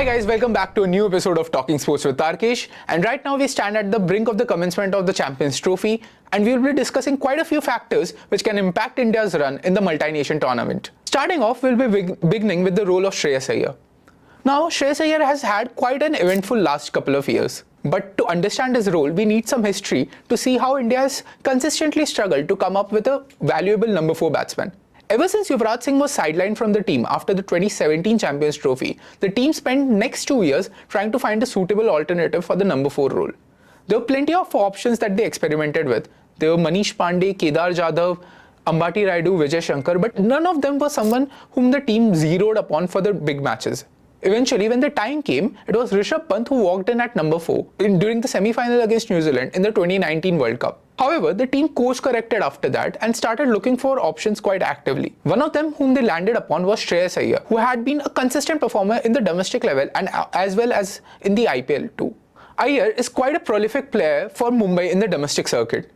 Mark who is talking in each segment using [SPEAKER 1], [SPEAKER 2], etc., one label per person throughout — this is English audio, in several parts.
[SPEAKER 1] Hi guys, welcome back to a new episode of Talking Sports with Tarkesh. And right now we stand at the brink of the commencement of the Champions Trophy, and we will be discussing quite a few factors which can impact India's run in the multi-nation tournament. Starting off, we'll be beginning with the role of Shreyas Iyer. Now, Shreyas Iyer has had quite an eventful last couple of years. But to understand his role, we need some history to see how India has consistently struggled to come up with a valuable number 4 batsman. Ever since Yuvraj Singh was sidelined from the team after the 2017 Champions Trophy, the team spent next 2 years trying to find a suitable alternative for the number 4 role. There were plenty of options that they experimented with. There were Manish Pandey, Kedar Jadhav, Ambati Rayudu, Vijay Shankar, but none of them was someone whom the team zeroed upon for the big matches. Eventually, when the time came, it was Rishabh Pant who walked in at number 4 during the semi-final against New Zealand in the 2019 World Cup. However, the team course-corrected after that and started looking for options quite actively. One of them whom they landed upon was Shreyas Iyer, who had been a consistent performer in the domestic level and as well as in the IPL too. Iyer is quite a prolific player for Mumbai in the domestic circuit.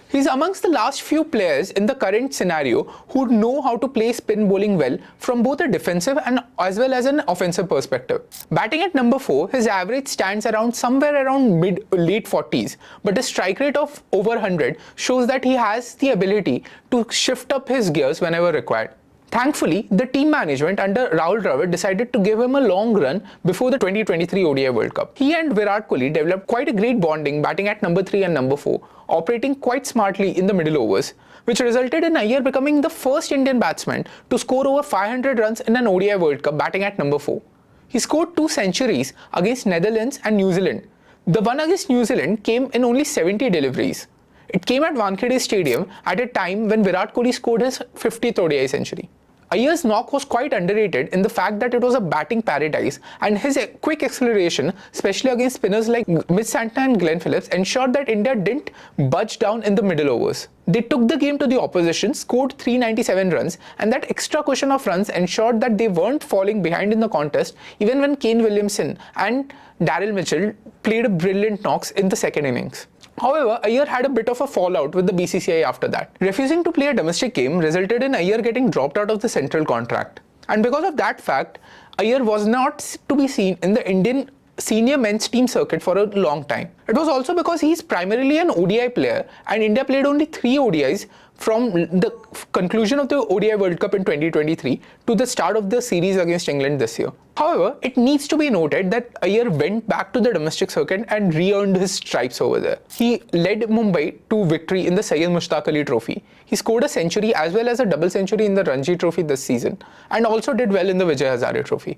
[SPEAKER 1] He's amongst the last few players in the current scenario who know how to play spin bowling well from both a defensive and as well as an offensive perspective. Batting at number 4, his average stands around somewhere around mid-late 40s, but his strike rate of over 100 shows that he has the ability to shift up his gears whenever required. Thankfully, the team management under Rahul Dravid decided to give him a long run before the 2023 ODI World Cup. He and Virat Kohli developed quite a great bonding batting at number 3 and number 4, operating quite smartly in the middle overs, which resulted in Iyer becoming the first Indian batsman to score over 500 runs in an ODI World Cup batting at number 4. He scored 2 centuries against Netherlands and New Zealand. The one against New Zealand came in only 70 deliveries. It came at Wankhede Stadium at a time when Virat Kohli scored his 50th ODI century. Iyer's knock was quite underrated in the fact that it was a batting paradise, and his quick acceleration, especially against spinners like Mitch Santner and Glenn Phillips, ensured that India didn't budge down in the middle overs. They took the game to the opposition, scored 397 runs, and that extra cushion of runs ensured that they weren't falling behind in the contest even when Kane Williamson and Daryl Mitchell played brilliant knocks in the second innings. However, Iyer had a bit of a fallout with the BCCI after that. Refusing to play a domestic game resulted in Iyer getting dropped out of the central contract. And because of that fact, Iyer was not to be seen in the Indian senior men's team circuit for a long time. It was also because he is primarily an ODI player, and India played only 3 ODIs from the conclusion of the ODI World Cup in 2023 to the start of the series against England this year. However, it needs to be noted that Iyer went back to the domestic circuit and re-earned his stripes over there. He led Mumbai to victory in the Syed Mushtaq Ali Trophy. He scored a century as well as a double century in the Ranji Trophy this season, and also did well in the Vijay Hazare Trophy.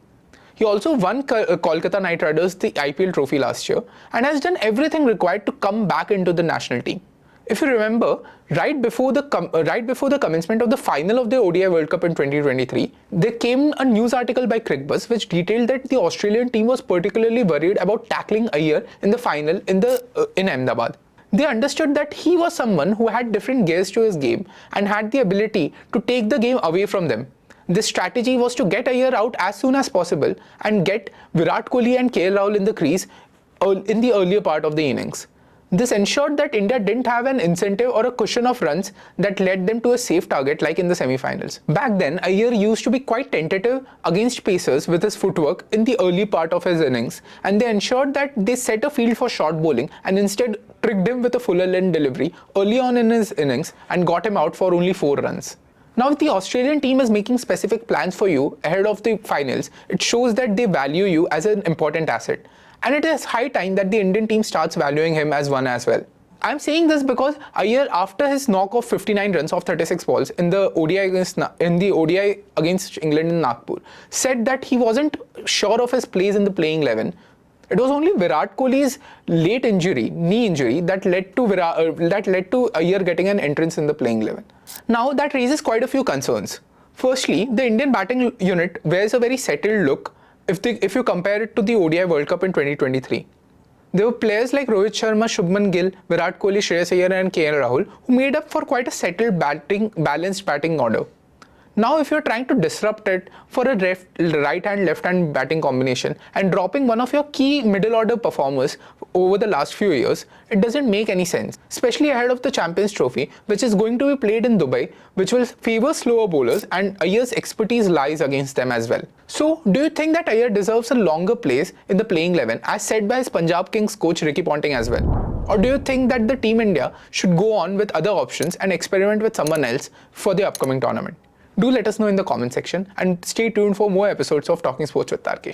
[SPEAKER 1] He also won Kolkata Knight Riders the IPL trophy last year and has done everything required to come back into the national team. If you remember, right before the commencement of the final of the ODI World Cup in 2023, there came a news article by Crickbuzz which detailed that the Australian team was particularly worried about tackling Iyer in the final in Ahmedabad. They understood that he was someone who had different gears to his game and had the ability to take the game away from them. This strategy was to get Iyer out as soon as possible and get Virat Kohli and KL Rahul in the crease in the earlier part of the innings. This ensured that India didn't have an incentive or a cushion of runs that led them to a safe target like in the semi-finals. Back then, Iyer used to be quite tentative against pacers with his footwork in the early part of his innings, and they ensured that they set a field for short bowling and instead tricked him with a fuller length delivery early on in his innings and got him out for only 4 runs. Now, if the Australian team is making specific plans for you ahead of the finals, it shows that they value you as an important asset. And it is high time that the Indian team starts valuing him as one as well. I'm saying this because Iyer, after his knock of 59 runs off 36 balls in the ODI against England in Nagpur, said that he wasn't sure of his place in the playing 11. It was only Virat Kohli's late knee injury, that led to Iyer getting an entrance in the playing 11. Now that raises quite a few concerns. Firstly, the Indian batting unit wears a very settled look if you compare it to the ODI World Cup in 2023. There were players like Rohit Sharma, Shubman Gill, Virat Kohli, Shreyas Iyer and KL Rahul who made up for quite a settled balanced batting order. Now, if you're trying to disrupt it for a right-hand, left-hand batting combination and dropping one of your key middle-order performers over the last few years, it doesn't make any sense, especially ahead of the Champions Trophy, which is going to be played in Dubai, which will favor slower bowlers, and Iyer's expertise lies against them as well. So, do you think that Iyer deserves a longer place in the playing 11, as said by his Punjab Kings coach Ricky Ponting as well? Or do you think that the Team India should go on with other options and experiment with someone else for the upcoming tournament? Do let us know in the comment section and stay tuned for more episodes of Talking Sports with Tarkesh.